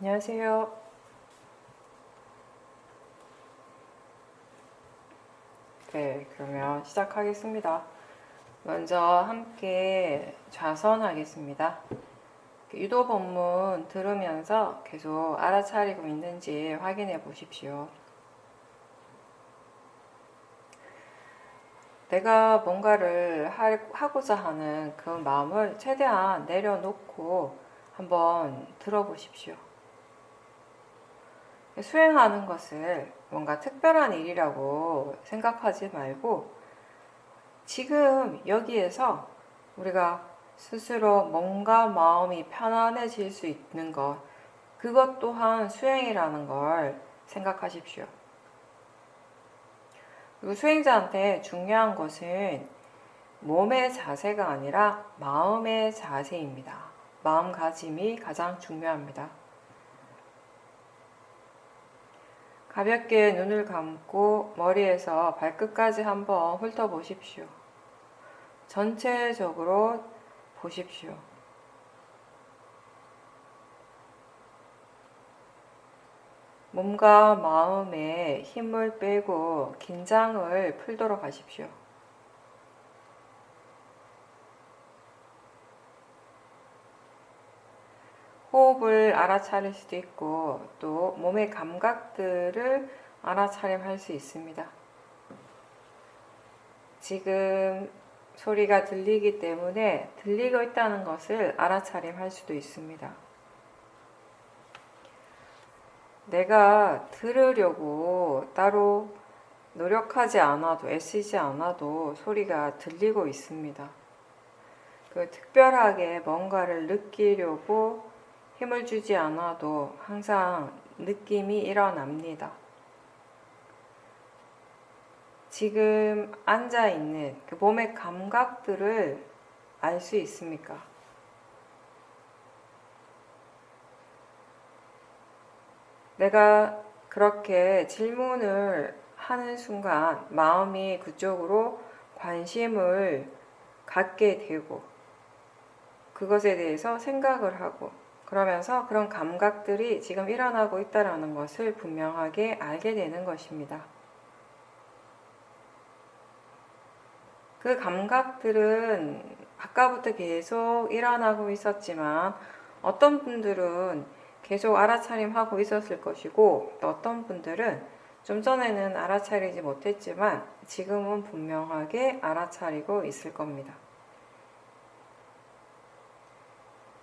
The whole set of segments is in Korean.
안녕하세요. 네, 그러면 시작하겠습니다. 먼저 함께 좌선하겠습니다. 유도 본문 들으면서 계속 알아차리고 있는지 확인해 보십시오. 내가 뭔가를 하고자 하는 그 마음을 최대한 내려놓고 한번 들어보십시오. 수행하는 것을 뭔가 특별한 일이라고 생각하지 말고 지금 여기에서 우리가 스스로 뭔가 마음이 편안해질 수 있는 것, 그것 또한 수행이라는 걸 생각하십시오. 그리고 수행자한테 중요한 것은 몸의 자세가 아니라 마음의 자세입니다. 마음가짐이 가장 중요합니다. 가볍게 눈을 감고 머리에서 발끝까지 한번 훑어보십시오. 전체적으로 보십시오. 몸과 마음에 힘을 빼고 긴장을 풀도록 하십시오. 호흡을 알아차릴 수도 있고 또 몸의 감각들을 알아차림할 수 있습니다. 지금 소리가 들리기 때문에 들리고 있다는 것을 알아차림할 수도 있습니다. 내가 들으려고 따로 노력하지 않아도 애쓰지 않아도 소리가 들리고 있습니다. 특별하게 뭔가를 느끼려고 힘을 주지 않아도 항상 느낌이 일어납니다. 지금 앉아있는 그 몸의 감각들을 알 수 있습니까? 내가 그렇게 질문을 하는 순간 마음이 그쪽으로 관심을 갖게 되고 그것에 대해서 생각을 하고 그러면서 그런 감각들이 지금 일어나고 있다는 것을 분명하게 알게 되는 것입니다. 그 감각들은 아까부터 계속 일어나고 있었지만 어떤 분들은 계속 알아차림하고 있었을 것이고 또 어떤 분들은 좀 전에는 알아차리지 못했지만 지금은 분명하게 알아차리고 있을 겁니다.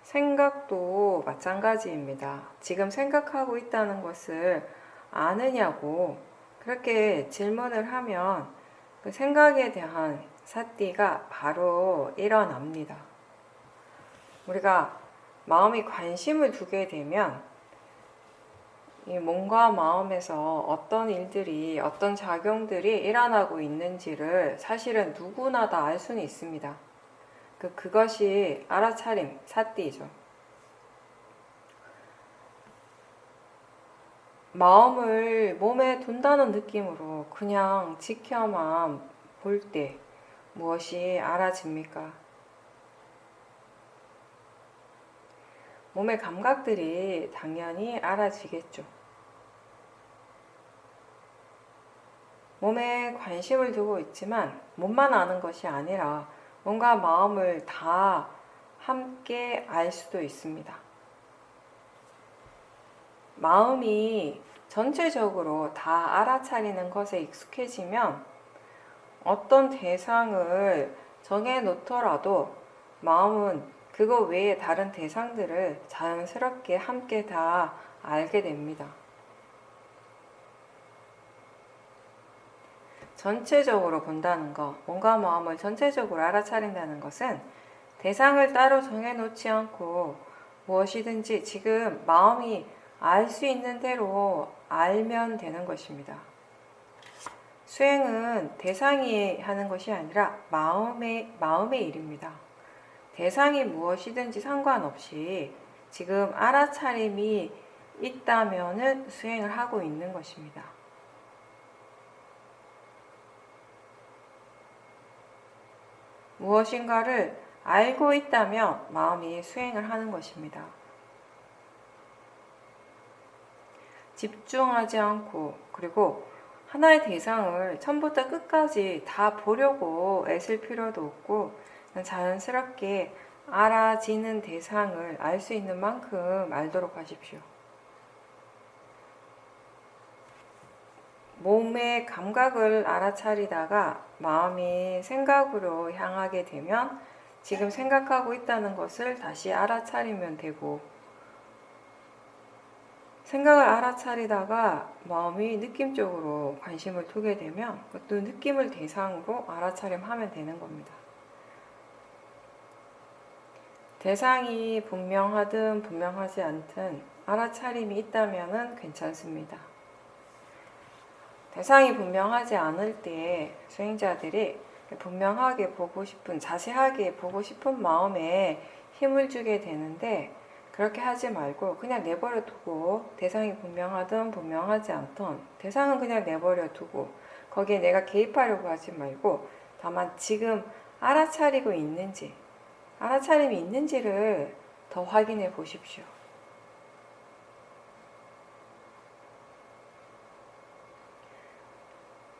생각도 마찬가지입니다. 지금 생각하고 있다는 것을 아느냐고 그렇게 질문을 하면 그 생각에 대한 사띠가 바로 일어납니다. 우리가 마음이 관심을 두게 되면 이 몸과 마음에서 어떤 일들이 어떤 작용들이 일어나고 있는지를 사실은 누구나 다 알 수는 있습니다. 그것이 알아차림, 사띠죠. 마음을 몸에 둔다는 느낌으로 그냥 지켜만 볼 때 무엇이 알아집니까? 몸의 감각들이 당연히 알아지겠죠. 몸에 관심을 두고 있지만 몸만 아는 것이 아니라 몸과 마음을 다 함께 알 수도 있습니다. 마음이 전체적으로 다 알아차리는 것에 익숙해지면 어떤 대상을 정해 놓더라도 마음은 그거 외에 다른 대상들을 자연스럽게 함께 다 알게 됩니다. 전체적으로 본다는 것, 몸과 마음을 전체적으로 알아차린다는 것은 대상을 따로 정해놓지 않고 무엇이든지 지금 마음이 알 수 있는 대로 알면 되는 것입니다. 수행은 대상이 하는 것이 아니라 마음의 일입니다. 대상이 무엇이든지 상관없이 지금 알아차림이 있다면은 수행을 하고 있는 것입니다. 무엇인가를 알고 있다면 마음이 수행을 하는 것입니다. 집중하지 않고, 그리고 하나의 대상을 처음부터 끝까지 다 보려고 애쓸 필요도 없고, 자연스럽게 알아지는 대상을 알 수 있는 만큼 알도록 하십시오. 몸의 감각을 알아차리다가 마음이 생각으로 향하게 되면 지금 생각하고 있다는 것을 다시 알아차리면 되고, 생각을 알아차리다가 마음이 느낌 쪽으로 관심을 두게 되면 그 느낌을 대상으로 알아차림하면 되는 겁니다. 대상이 분명하든 분명하지 않든 알아차림이 있다면 괜찮습니다. 대상이 분명하지 않을 때 수행자들이 분명하게 보고 싶은, 자세하게 보고 싶은 마음에 힘을 주게 되는데, 그렇게 하지 말고 그냥 내버려 두고, 대상이 분명하든 분명하지 않든 대상은 그냥 내버려 두고 거기에 내가 개입하려고 하지 말고, 다만 지금 알아차리고 있는지, 알아차림이 있는지를 더 확인해 보십시오.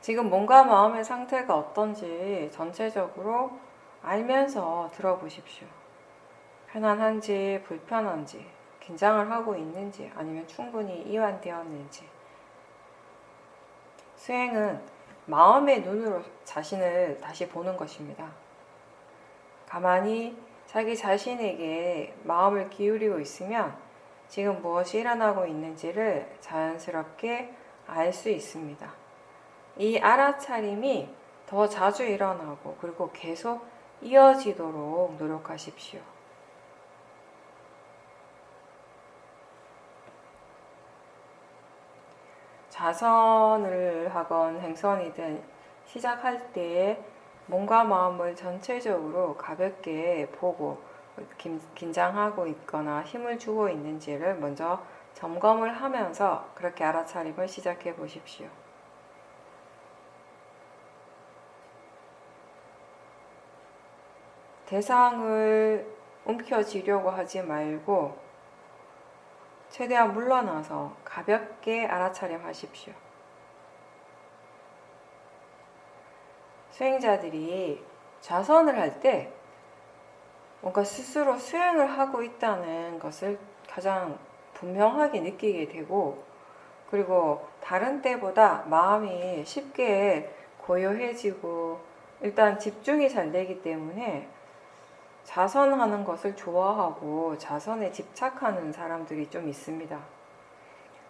지금 몸과 마음의 상태가 어떤지 전체적으로 알면서 들어보십시오. 편안한지 불편한지, 긴장을 하고 있는지 아니면 충분히 이완되었는지. 수행은 마음의 눈으로 자신을 다시 보는 것입니다. 가만히 자기 자신에게 마음을 기울이고 있으면 지금 무엇이 일어나고 있는지를 자연스럽게 알 수 있습니다. 이 알아차림이 더 자주 일어나고 그리고 계속 이어지도록 노력하십시오. 자선을 하건 행선이든 시작할 때 몸과 마음을 전체적으로 가볍게 보고 긴장하고 있거나 힘을 주고 있는지를 먼저 점검을 하면서 그렇게 알아차림을 시작해 보십시오. 대상을 움켜쥐려고 하지 말고 최대한 물러나서 가볍게 알아차림하십시오. 수행자들이 좌선을 할 때 뭔가 스스로 수행을 하고 있다는 것을 가장 분명하게 느끼게 되고, 그리고 다른 때보다 마음이 쉽게 고요해지고 일단 집중이 잘 되기 때문에 자선하는 것을 좋아하고 자선에 집착하는 사람들이 좀 있습니다.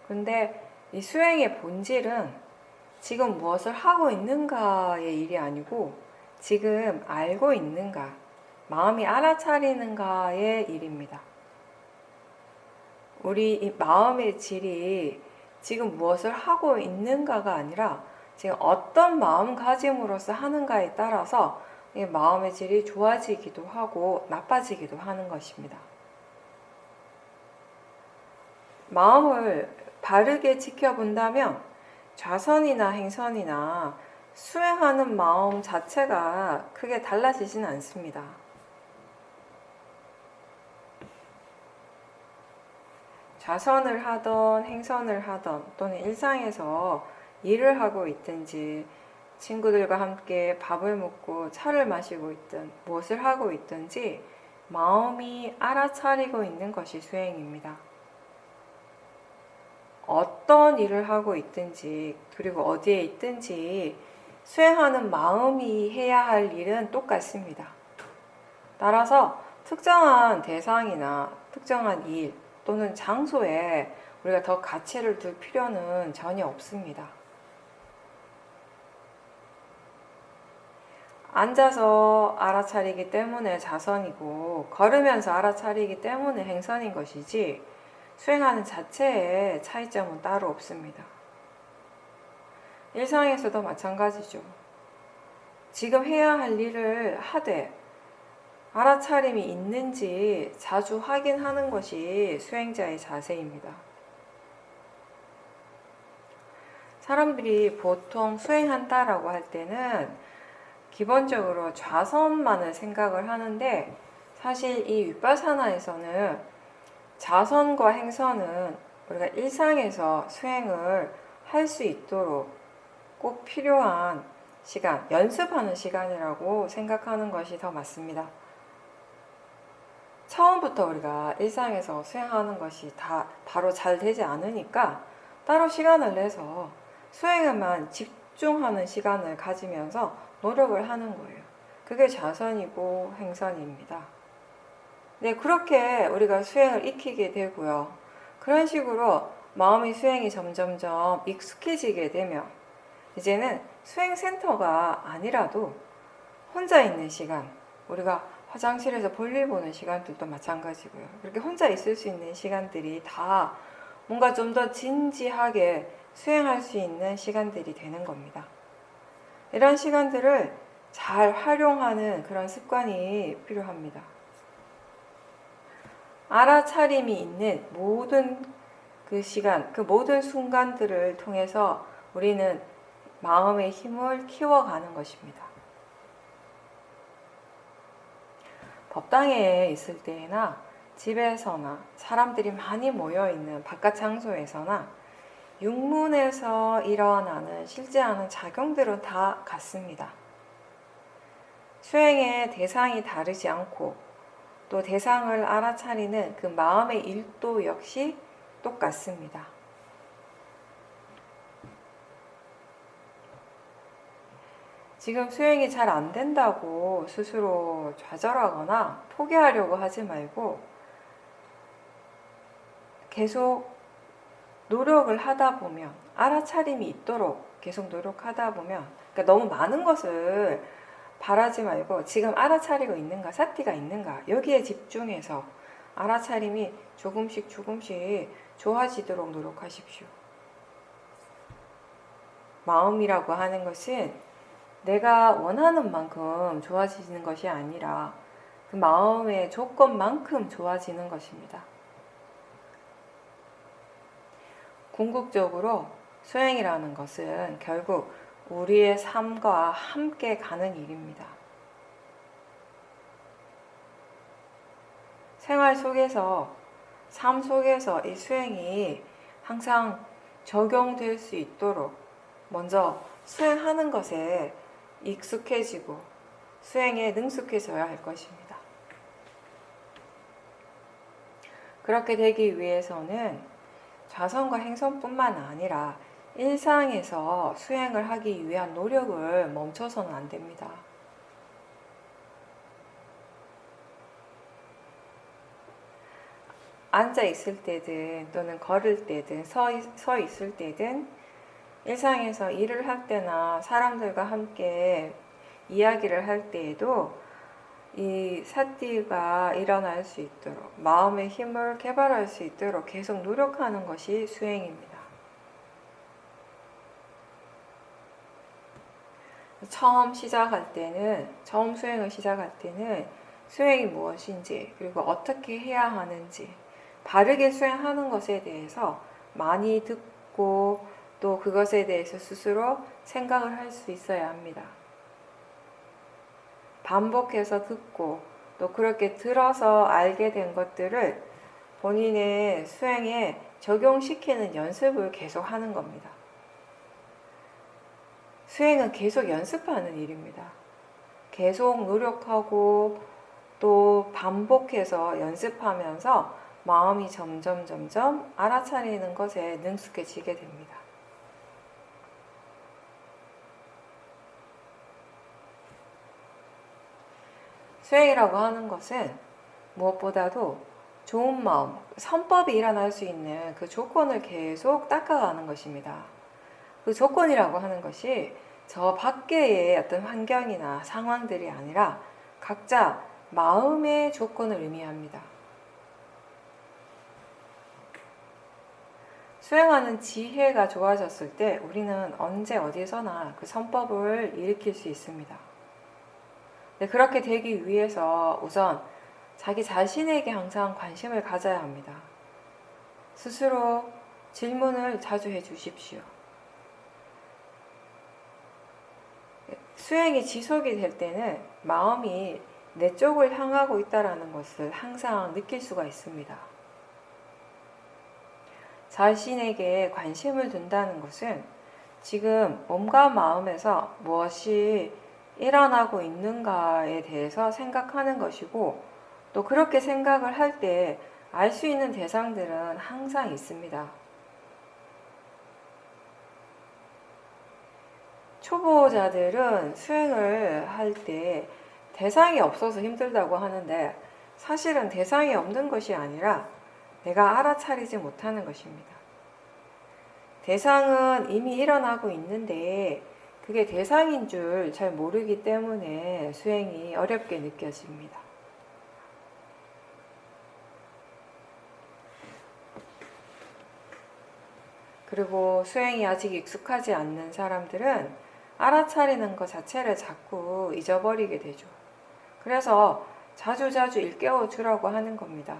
근데 이 수행의 본질은 지금 무엇을 하고 있는가의 일이 아니고 지금 알고 있는가, 마음이 알아차리는가의 일입니다. 우리 이 마음의 질이 지금 무엇을 하고 있는가가 아니라 지금 어떤 마음가짐으로서 하는가에 따라서 이 마음의 질이 좋아지기도 하고 나빠지기도 하는 것입니다. 마음을 바르게 지켜본다면 좌선이나 행선이나 수행하는 마음 자체가 크게 달라지진 않습니다. 좌선을 하던 행선을 하던 또는 일상에서 일을 하고 있든지 친구들과 함께 밥을 먹고 차를 마시고 있든 무엇을 하고 있든지 마음이 알아차리고 있는 것이 수행입니다. 어떤 일을 하고 있든지 그리고 어디에 있든지 수행하는 마음이 해야 할 일은 똑같습니다. 따라서 특정한 대상이나 특정한 일 또는 장소에 우리가 더 가치를 둘 필요는 전혀 없습니다. 앉아서 알아차리기 때문에 자선이고 걸으면서 알아차리기 때문에 행선인 것이지 수행하는 자체에 차이점은 따로 없습니다. 일상에서도 마찬가지죠. 지금 해야 할 일을 하되 알아차림이 있는지 자주 확인하는 것이 수행자의 자세입니다. 사람들이 보통 수행한다라고 할 때는 기본적으로 좌선만을 생각을 하는데 사실 이 윗바사나에서는 자선과 행선은 우리가 일상에서 수행을 할 수 있도록 꼭 필요한 시간, 연습하는 시간이라고 생각하는 것이 더 맞습니다. 처음부터 우리가 일상에서 수행하는 것이 다 바로 잘 되지 않으니까 따로 시간을 내서 수행에만 집중하는 시간을 가지면서 노력을 하는 거예요. 그게 자선이고 행선입니다. 네, 그렇게 우리가 수행을 익히게 되고요. 그런 식으로 마음의 수행이 점점점 익숙해지게 되면 이제는 수행센터가 아니라도 혼자 있는 시간, 우리가 화장실에서 볼일 보는 시간들도 마찬가지고요. 그렇게 혼자 있을 수 있는 시간들이 다 뭔가 좀 더 진지하게 수행할 수 있는 시간들이 되는 겁니다. 이런 시간들을 잘 활용하는 그런 습관이 필요합니다. 알아차림이 있는 모든 그 시간, 그 모든 순간들을 통해서 우리는 마음의 힘을 키워가는 것입니다. 법당에 있을 때나 집에서나 사람들이 많이 모여있는 바깥 장소에서나 육문에서 일어나는 실제하는 작용들은 다 같습니다. 수행의 대상이 다르지 않고 또 대상을 알아차리는 그 마음의 일도 역시 똑같습니다. 지금 수행이 잘 안 된다고 스스로 좌절하거나 포기하려고 하지 말고 계속 노력을 하다 보면, 알아차림이 있도록 계속 노력하다 보면, 그러니까 너무 많은 것을 바라지 말고 지금 알아차리고 있는가, 사티가 있는가, 여기에 집중해서 알아차림이 조금씩 좋아지도록 노력하십시오. 마음이라고 하는 것은 내가 원하는 만큼 좋아지는 것이 아니라 그 마음의 조건만큼 좋아지는 것입니다. 궁극적으로 수행이라는 것은 결국 우리의 삶과 함께 가는 일입니다. 생활 속에서, 삶 속에서 이 수행이 항상 적용될 수 있도록 먼저 수행하는 것에 익숙해지고 수행에 능숙해져야 할 것입니다. 그렇게 되기 위해서는 좌선과 행선뿐만 아니라 일상에서 수행을 하기 위한 노력을 멈춰서는 안 됩니다. 앉아 있을 때든 또는 걸을 때든 서 있을 때든 일상에서 일을 할 때나 사람들과 함께 이야기를 할 때에도 이 사티가 일어날 수 있도록, 마음의 힘을 개발할 수 있도록 계속 노력하는 것이 수행입니다. 처음 수행을 시작할 때는 수행이 무엇인지, 그리고 어떻게 해야 하는지, 바르게 수행하는 것에 대해서 많이 듣고 또 그것에 대해서 스스로 생각을 할 수 있어야 합니다. 반복해서 듣고 또 그렇게 들어서 알게 된 것들을 본인의 수행에 적용시키는 연습을 계속 하는 겁니다. 수행은 계속 연습하는 일입니다. 계속 노력하고 또 반복해서 연습하면서 마음이 점점 알아차리는 것에 능숙해지게 됩니다. 수행이라고 하는 것은 무엇보다도 좋은 마음, 선법이 일어날 수 있는 그 조건을 계속 닦아가는 것입니다. 그 조건이라고 하는 것이 저 밖의 어떤 환경이나 상황들이 아니라 각자 마음의 조건을 의미합니다. 수행하는 지혜가 좋아졌을 때 우리는 언제 어디서나 그 선법을 일으킬 수 있습니다. 네, 그렇게 되기 위해서 우선 자기 자신에게 항상 관심을 가져야 합니다. 스스로 질문을 자주 해 주십시오. 수행이 지속이 될 때는 마음이 내 쪽을 향하고 있다는 것을 항상 느낄 수가 있습니다. 자신에게 관심을 둔다는 것은 지금 몸과 마음에서 무엇이 일어나고 있는가에 대해서 생각하는 것이고, 또 그렇게 생각을 할 때 알 수 있는 대상들은 항상 있습니다. 초보자들은 수행을 할 때 대상이 없어서 힘들다고 하는데, 사실은 대상이 없는 것이 아니라 내가 알아차리지 못하는 것입니다. 대상은 이미 일어나고 있는데 그게 대상인 줄 잘 모르기 때문에 수행이 어렵게 느껴집니다. 그리고 수행이 아직 익숙하지 않는 사람들은 알아차리는 것 자체를 자꾸 잊어버리게 되죠. 그래서 자주자주 일깨워 주라고 하는 겁니다.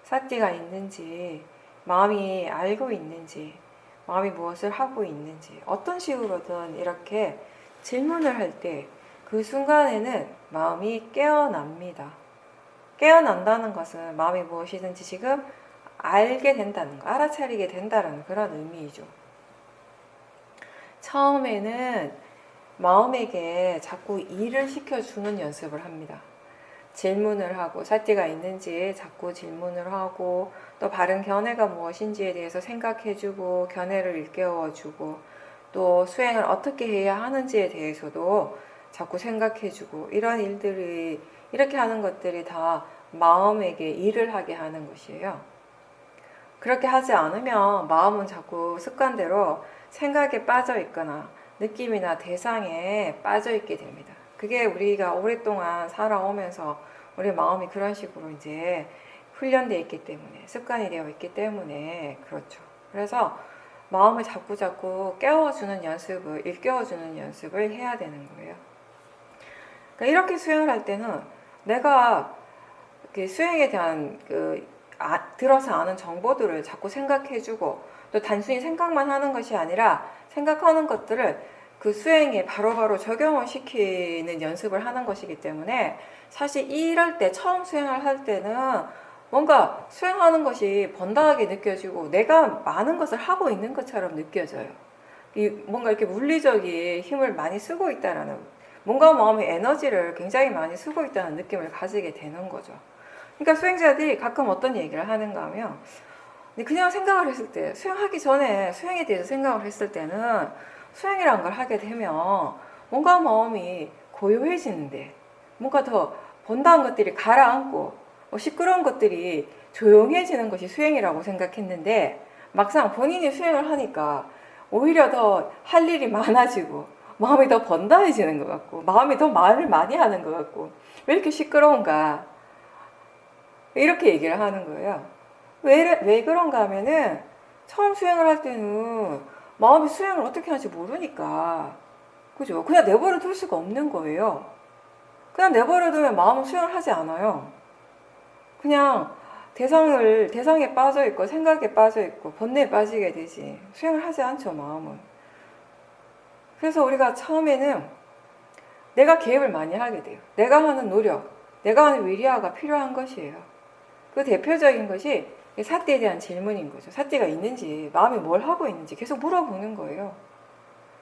사띠가 있는지, 마음이 알고 있는지, 마음이 무엇을 하고 있는지, 어떤 식으로든 이렇게 질문을 할 때 그 순간에는 마음이 깨어납니다. 깨어난다는 것은 마음이 무엇이든지 지금 알게 된다는 거, 알아차리게 된다는 그런 의미이죠. 처음에는 마음에게 자꾸 일을 시켜주는 연습을 합니다. 질문을 하고, 사띠가 있는지 자꾸 질문을 하고, 또 바른 견해가 무엇인지에 대해서 생각해주고, 견해를 일깨워주고, 또 수행을 어떻게 해야 하는지에 대해서도 자꾸 생각해주고, 이런 일들이, 이렇게 하는 것들이 다 마음에게 일을 하게 하는 것이에요. 그렇게 하지 않으면 마음은 자꾸 습관대로 생각에 빠져 있거나 느낌이나 대상에 빠져 있게 됩니다. 그게 우리가 오랫동안 살아오면서 우리 마음이 그런 식으로 이제 훈련되어 있기 때문에, 습관이 되어 있기 때문에 그렇죠. 그래서 마음을 자꾸 깨워주는 연습을, 일깨워주는 연습을 해야 되는 거예요. 그러니까 이렇게 수행을 할 때는 내가 수행에 대한 들어서 아는 정보들을 자꾸 생각해주고, 또 단순히 생각만 하는 것이 아니라 생각하는 것들을 그 수행에 바로바로 적용을 시키는 연습을 하는 것이기 때문에, 사실 이럴 때, 처음 수행을 할 때는 뭔가 수행하는 것이 번다하게 느껴지고 내가 많은 것을 하고 있는 것처럼 느껴져요. 뭔가 이렇게 물리적인 힘을 많이 쓰고 있다라는, 뭔가 마음의 에너지를 굉장히 많이 쓰고 있다는 느낌을 가지게 되는 거죠. 그러니까 수행자들이 가끔 어떤 얘기를 하는가 하면, 그냥 생각을 했을 때, 수행하기 전에 수행에 대해서 생각을 했을 때는 수행이라는 걸 하게 되면 뭔가 마음이 고요해지는데, 뭔가 더 번다한 것들이 가라앉고 시끄러운 것들이 조용해지는 것이 수행이라고 생각했는데, 막상 본인이 수행을 하니까 오히려 더 할 일이 많아지고 마음이 더 번다해지는 것 같고, 마음이 더 말을 많이 하는 것 같고, 왜 이렇게 시끄러운가, 이렇게 얘기를 하는 거예요. 왜 그런가 하면은, 처음 수행을 할 때는 마음이 수행을 어떻게 하는지 모르니까, 그죠? 그냥 내버려 둘 수가 없는 거예요. 그냥 내버려 두면 마음은 수행을 하지 않아요. 그냥 대상에 빠져 있고, 생각에 빠져 있고, 번뇌에 빠지게 되지, 수행을 하지 않죠, 마음은. 그래서 우리가 처음에는 내가 개입을 많이 하게 돼요. 내가 하는 노력, 내가 하는 위리화가 필요한 것이에요. 그 대표적인 것이 사띠에 대한 질문인 거죠. 사띠가 있는지, 마음이 뭘 하고 있는지 계속 물어보는 거예요.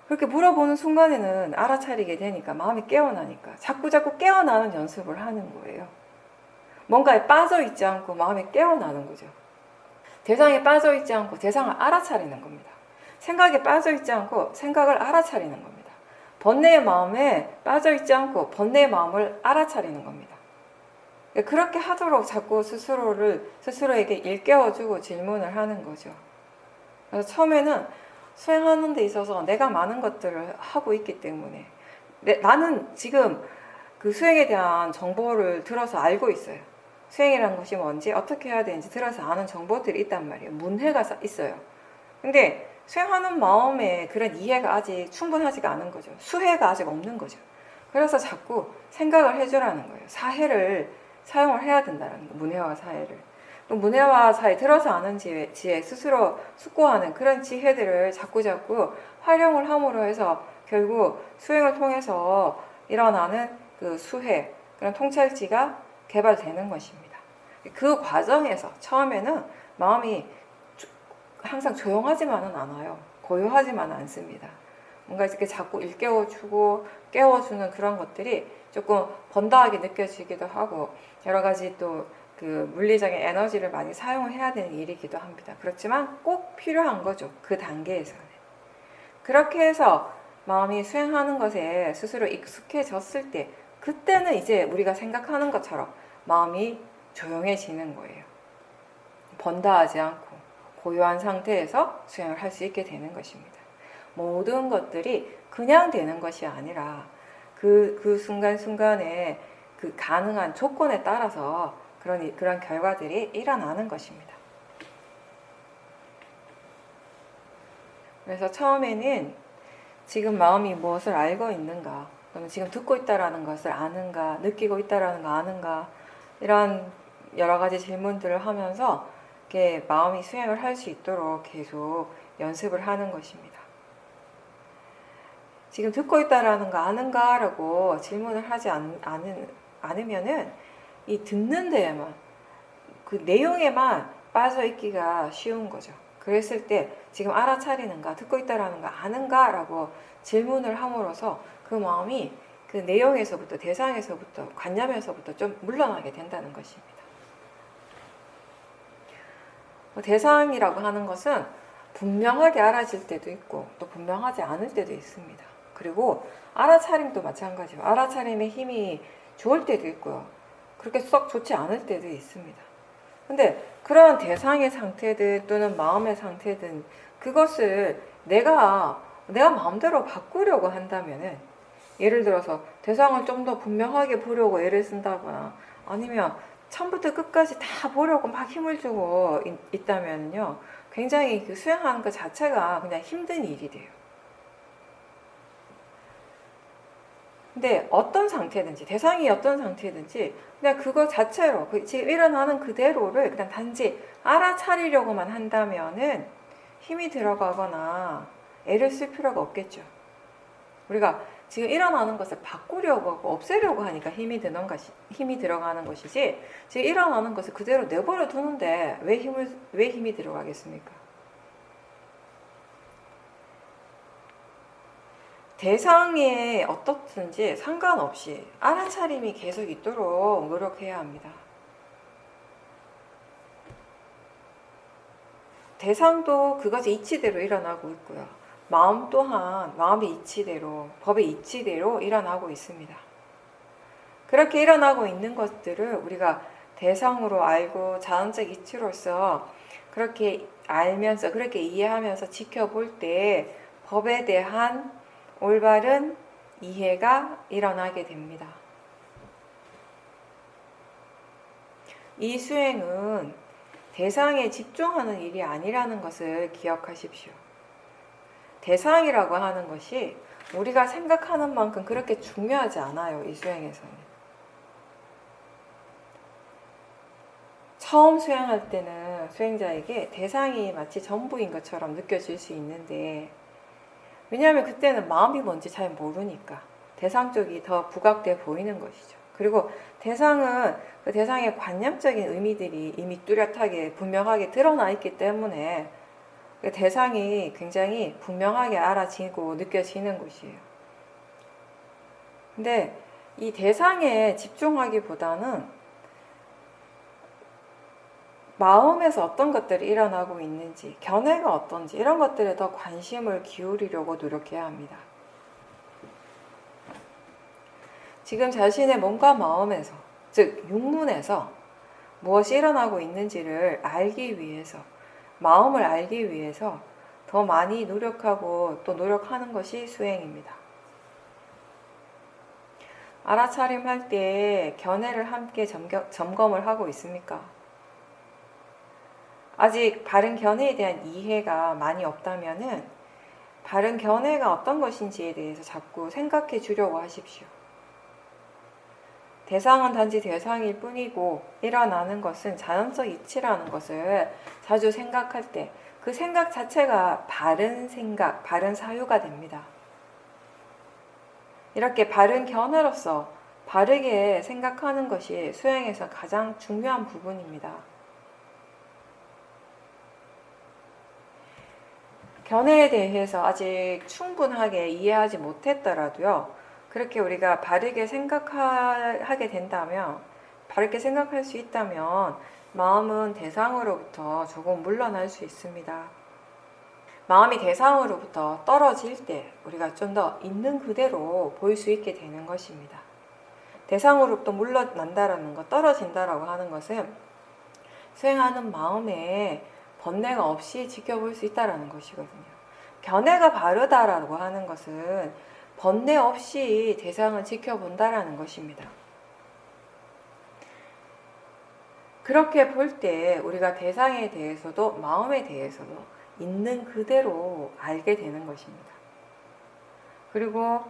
그렇게 물어보는 순간에는 알아차리게 되니까, 마음이 깨어나니까 자꾸 깨어나는 연습을 하는 거예요. 뭔가에 빠져 있지 않고 마음이 깨어나는 거죠. 대상에 빠져 있지 않고 대상을 알아차리는 겁니다. 생각에 빠져 있지 않고 생각을 알아차리는 겁니다. 번뇌의 마음에 빠져 있지 않고 번뇌의 마음을 알아차리는 겁니다. 그렇게 하도록 자꾸 스스로에게 일깨워주고 질문을 하는 거죠. 그래서 처음에는 수행하는 데 있어서 내가 많은 것들을 하고 있기 때문에, 나는 지금 그 수행에 대한 정보를 들어서 알고 있어요. 수행이라는 것이 뭔지, 어떻게 해야 되는지 들어서 아는 정보들이 있단 말이에요. 문해가 있어요. 근데 수행하는 마음에 그런 이해가 아직 충분하지가 않은 거죠. 수혜가 아직 없는 거죠. 그래서 자꾸 생각을 해주라는 거예요. 사해를 사용을 해야 된다는 거, 문해와 사해를. 또 문해와 사해, 들어서 아는 지혜, 스스로 숙고하는 그런 지혜들을 자꾸 활용을 함으로 해서 결국 수행을 통해서 일어나는 그 수혜, 그런 통찰지가 개발되는 것입니다. 그 과정에서 처음에는 마음이 항상 조용하지만은 않아요. 고요하지만은 않습니다. 뭔가 이렇게 자꾸 일깨워주고 깨워주는 그런 것들이 조금 번다하게 느껴지기도 하고 여러 가지 또 그 물리적인 에너지를 많이 사용을 해야 되는 일이기도 합니다. 그렇지만 꼭 필요한 거죠. 그 단계에서는. 그렇게 해서 마음이 수행하는 것에 스스로 익숙해졌을 때 그때는 이제 우리가 생각하는 것처럼 마음이 조용해지는 거예요. 번다하지 않고 고요한 상태에서 수행을 할 수 있게 되는 것입니다. 모든 것들이 그냥 되는 것이 아니라 그 순간순간에 그 가능한 조건에 따라서 그런 결과들이 일어나는 것입니다. 그래서 처음에는 지금 마음이 무엇을 알고 있는가, 그러면 지금 듣고 있다라는 것을 아는가, 느끼고 있다라는 거 아는가, 이런 여러 가지 질문들을 하면서 이렇게 마음이 수행을 할 수 있도록 계속 연습을 하는 것입니다. 지금 듣고 있다라는 거 아는가라고 질문을 하지 않으면은 이 듣는 데에만, 그 내용에만 빠져 있기가 쉬운 거죠. 그랬을 때 지금 알아차리는가, 듣고 있다라는 거 아는가 라고 질문을 함으로써 그 마음이 그 내용에서부터, 대상에서부터, 관념에서부터 좀 물러나게 된다는 것입니다. 대상이라고 하는 것은 분명하게 알아질 때도 있고 또 분명하지 않을 때도 있습니다. 그리고 알아차림도 마찬가지로 알아차림의 힘이 좋을 때도 있고요. 그렇게 썩 좋지 않을 때도 있습니다. 근데 그런 대상의 상태든 또는 마음의 상태든 그것을 내가 마음대로 바꾸려고 한다면은, 예를 들어서 대상을 좀 더 분명하게 보려고 애를 쓴다거나 아니면 처음부터 끝까지 다 보려고 막 힘을 주고 있다면요, 굉장히 그 수행하는 것 자체가 그냥 힘든 일이 돼요. 근데 어떤 상태든지, 대상이 어떤 상태든지 그냥 그거 자체로 지금 일어나는 그대로를 그냥 단지 알아차리려고만 한다면은 힘이 들어가거나 애를 쓸 필요가 없겠죠. 우리가 지금 일어나는 것을 바꾸려고 하고 없애려고 하니까 힘이 들어가는 것이지, 지금 일어나는 것을 그대로 내버려 두는데 왜 힘이 들어가겠습니까? 대상에 어떻든지 상관없이 알아차림이 계속 있도록 노력해야 합니다. 대상도 그것의 이치대로 일어나고 있고요. 마음 또한 마음의 이치대로, 법의 이치대로 일어나고 있습니다. 그렇게 일어나고 있는 것들을 우리가 대상으로 알고 자연적 이치로서 그렇게 알면서, 그렇게 이해하면서 지켜볼 때 법에 대한 올바른 이해가 일어나게 됩니다. 이 수행은 대상에 집중하는 일이 아니라는 것을 기억하십시오. 대상이라고 하는 것이 우리가 생각하는 만큼 그렇게 중요하지 않아요. 이 수행에서는. 처음 수행할 때는 수행자에게 대상이 마치 전부인 것처럼 느껴질 수 있는데, 왜냐하면 그때는 마음이 뭔지 잘 모르니까 대상 쪽이 더 부각돼 보이는 것이죠. 그리고 대상은 그 대상의 관념적인 의미들이 이미 뚜렷하게 분명하게 드러나 있기 때문에 그 대상이 굉장히 분명하게 알아지고 느껴지는 것이에요. 근데 이 대상에 집중하기보다는 마음에서 어떤 것들이 일어나고 있는지, 견해가 어떤지 이런 것들에 더 관심을 기울이려고 노력해야 합니다. 지금 자신의 몸과 마음에서, 즉 육문에서 무엇이 일어나고 있는지를 알기 위해서, 마음을 알기 위해서 더 많이 노력하고 또 노력하는 것이 수행입니다. 알아차림할 때 견해를 함께 점검을 하고 있습니까? 아직 바른 견해에 대한 이해가 많이 없다면은 바른 견해가 어떤 것인지에 대해서 자꾸 생각해 주려고 하십시오. 대상은 단지 대상일 뿐이고 일어나는 것은 자연적 이치라는 것을 자주 생각할 때 그 생각 자체가 바른 생각, 바른 사유가 됩니다. 이렇게 바른 견해로서 바르게 생각하는 것이 수행에서 가장 중요한 부분입니다. 견해에 대해서 아직 충분하게 이해하지 못했더라도요. 그렇게 우리가 바르게 생각하게 된다면, 바르게 생각할 수 있다면 마음은 대상으로부터 조금 물러날 수 있습니다. 마음이 대상으로부터 떨어질 때 우리가 좀 더 있는 그대로 볼 수 있게 되는 것입니다. 대상으로부터 물러난다라는 것, 떨어진다라고 하는 것은 수행하는 마음에 번뇌가 없이 지켜볼 수 있다는 것이거든요. 견해가 바르다라고 하는 것은 번뇌 없이 대상을 지켜본다라는 것입니다. 그렇게 볼 때 우리가 대상에 대해서도 마음에 대해서도 있는 그대로 알게 되는 것입니다. 그리고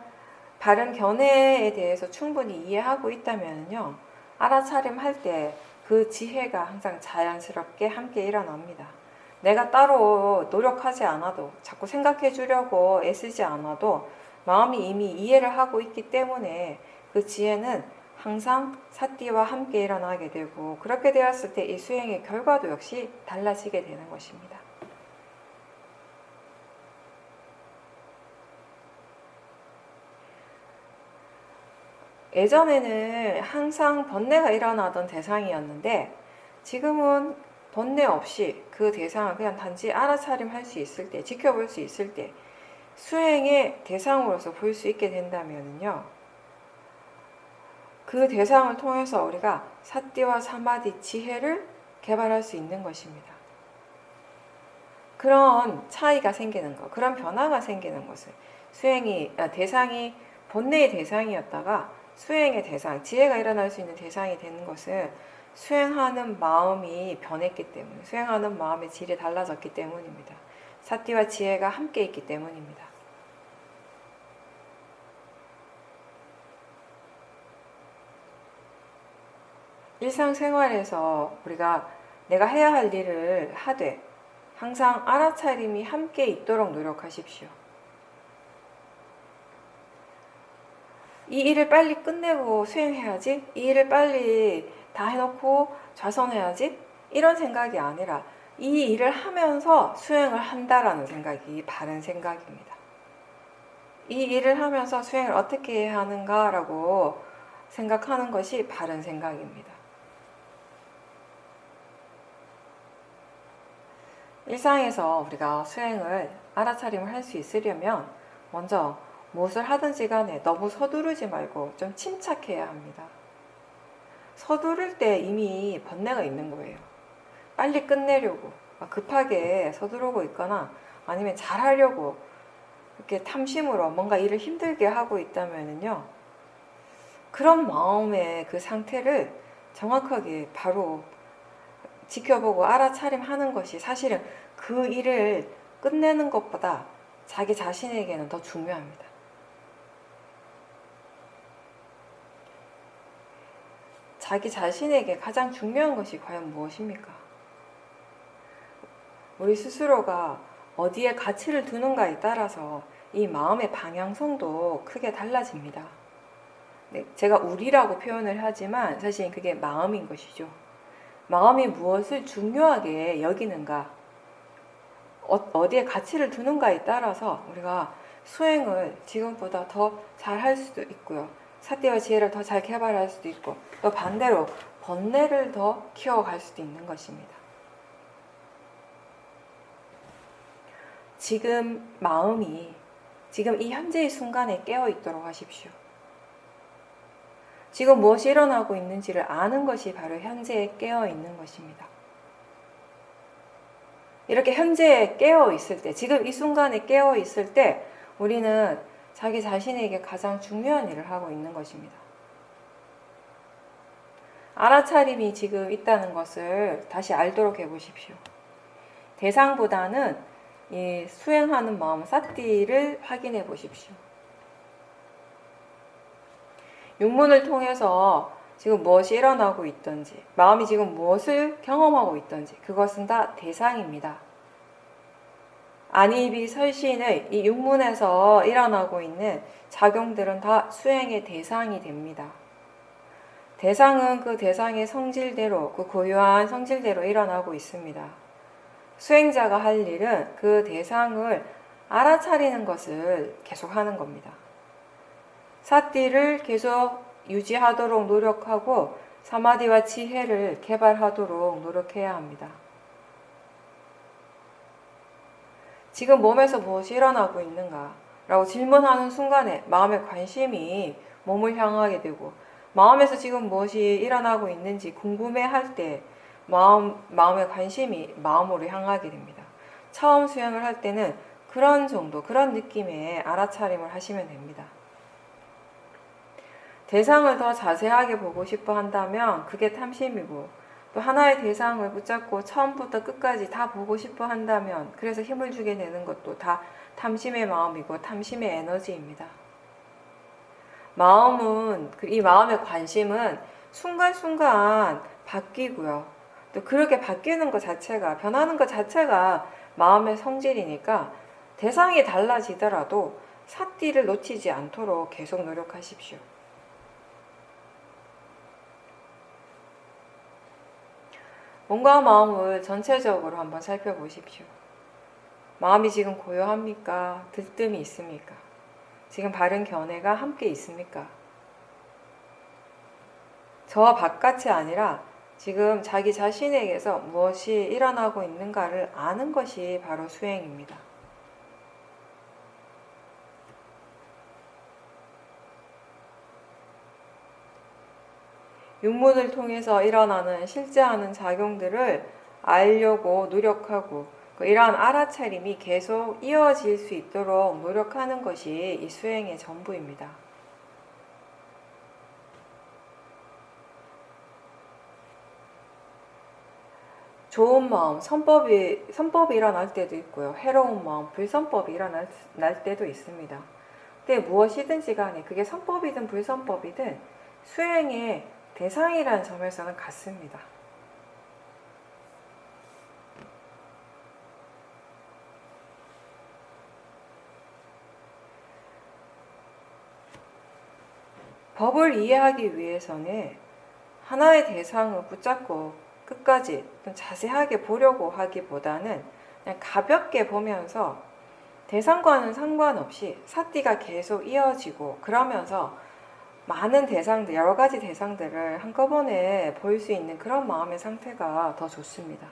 바른 견해에 대해서 충분히 이해하고 있다면요, 알아차림할 때 그 지혜가 항상 자연스럽게 함께 일어납니다. 내가 따로 노력하지 않아도, 자꾸 생각해 주려고 애쓰지 않아도 마음이 이미 이해를 하고 있기 때문에 그 지혜는 항상 사띠와 함께 일어나게 되고, 그렇게 되었을 때 이 수행의 결과도 역시 달라지게 되는 것입니다. 예전에는 항상 번뇌가 일어나던 대상이었는데 지금은 번뇌 없이 그 대상을 그냥 단지 알아차림할 수 있을 때, 지켜볼 수 있을 때 수행의 대상으로서 볼 수 있게 된다면요, 그 대상을 통해서 우리가 사띠와 사마디 지혜를 개발할 수 있는 것입니다. 그런 차이가 생기는 것, 그런 변화가 생기는 것은 대상이 번뇌의 대상이었다가 수행의 대상, 지혜가 일어날 수 있는 대상이 되는 것은 수행하는 마음이 변했기 때문에, 수행하는 마음의 질이 달라졌기 때문입니다. 사띠와 지혜가 함께 있기 때문입니다. 일상생활에서 우리가 내가 해야 할 일을 하되 항상 알아차림이 함께 있도록 노력하십시오. 이 일을 빨리 끝내고 수행해야지, 이 일을 빨리 다 해놓고 좌선해야지, 이런 생각이 아니라 이 일을 하면서 수행을 한다라는 생각이 바른 생각입니다. 이 일을 하면서 수행을 어떻게 해야 하는가라고 생각하는 것이 바른 생각입니다. 일상에서 우리가 수행을 알아차림을 할 수 있으려면 먼저 무엇을 하든지 간에 너무 서두르지 말고 좀 침착해야 합니다. 서두를 때 이미 번뇌가 있는 거예요. 빨리 끝내려고 급하게 서두르고 있거나 아니면 잘하려고 이렇게 탐심으로 뭔가 일을 힘들게 하고 있다면요, 그런 마음의 그 상태를 정확하게 바로 지켜보고 알아차림하는 것이 사실은 그 일을 끝내는 것보다 자기 자신에게는 더 중요합니다. 자기 자신에게 가장 중요한 것이 과연 무엇입니까? 우리 스스로가 어디에 가치를 두는가에 따라서 이 마음의 방향성도 크게 달라집니다. 네, 제가 우리라고 표현을 하지만 사실 그게 마음인 것이죠. 마음이 무엇을 중요하게 여기는가, 어디에 가치를 두는가에 따라서 우리가 수행을 지금보다 더 잘할 수도 있고요, 사띠와 지혜를 더 잘 개발할 수도 있고, 또 반대로 번뇌를 더 키워갈 수도 있는 것입니다. 지금 마음이 지금 이 현재의 순간에 깨어 있도록 하십시오. 지금 무엇이 일어나고 있는지를 아는 것이 바로 현재에 깨어 있는 것입니다. 이렇게 현재에 깨어 있을 때, 지금 이 순간에 깨어 있을 때 우리는 자기 자신에게 가장 중요한 일을 하고 있는 것입니다. 알아차림이 지금 있다는 것을 다시 알도록 해보십시오. 대상보다는 이 수행하는 마음, 사띠를 확인해 보십시오. 육문을 통해서 지금 무엇이 일어나고 있든지, 마음이 지금 무엇을 경험하고 있든지 그것은 다 대상입니다. 안이비 설신의 이 육문에서 일어나고 있는 작용들은 다 수행의 대상이 됩니다. 대상은 그 대상의 성질대로, 그 고유한 성질대로 일어나고 있습니다. 수행자가 할 일은 그 대상을 알아차리는 것을 계속하는 겁니다. 사띠를 계속 유지하도록 노력하고 사마디와 지혜를 개발하도록 노력해야 합니다. 지금 몸에서 무엇이 일어나고 있는가? 라고 질문하는 순간에 마음의 관심이 몸을 향하게 되고, 마음에서 지금 무엇이 일어나고 있는지 궁금해할 때 마음의 관심이 마음으로 향하게 됩니다. 처음 수행을 할 때는 그런 정도, 그런 느낌의 알아차림을 하시면 됩니다. 대상을 더 자세하게 보고 싶어 한다면 그게 탐심이고, 또 하나의 대상을 붙잡고 처음부터 끝까지 다 보고 싶어 한다면, 그래서 힘을 주게 되는 것도 다 탐심의 마음이고 탐심의 에너지입니다. 마음은, 이 마음의 관심은 순간순간 바뀌고요. 또 그렇게 바뀌는 것 자체가, 변하는 것 자체가 마음의 성질이니까 대상이 달라지더라도 사띠를 놓치지 않도록 계속 노력하십시오. 몸과 마음을 전체적으로 한번 살펴보십시오. 마음이 지금 고요합니까? 들뜸이 있습니까? 지금 바른 견해가 함께 있습니까? 저와 바깥이 아니라 지금 자기 자신에게서 무엇이 일어나고 있는가를 아는 것이 바로 수행입니다. 육문을 통해서 일어나는 실제 하는 작용들을 알려고 노력하고, 이러한 알아차림이 계속 이어질 수 있도록 노력하는 것이 이 수행의 전부입니다. 좋은 마음, 선법이 일어날 때도 있고요. 해로운 마음, 불선법이 일어날 때도 있습니다. 근데 무엇이든지 간에 그게 선법이든 불선법이든 수행의 대상이라는 점에서는 같습니다. 법을 이해하기 위해서는 하나의 대상을 붙잡고 끝까지 좀 자세하게 보려고 하기보다는 그냥 가볍게 보면서 대상과는 상관없이 사띠가 계속 이어지고, 그러면서 많은 대상들, 여러 가지 대상들을 한꺼번에 볼 수 있는 그런 마음의 상태가 더 좋습니다.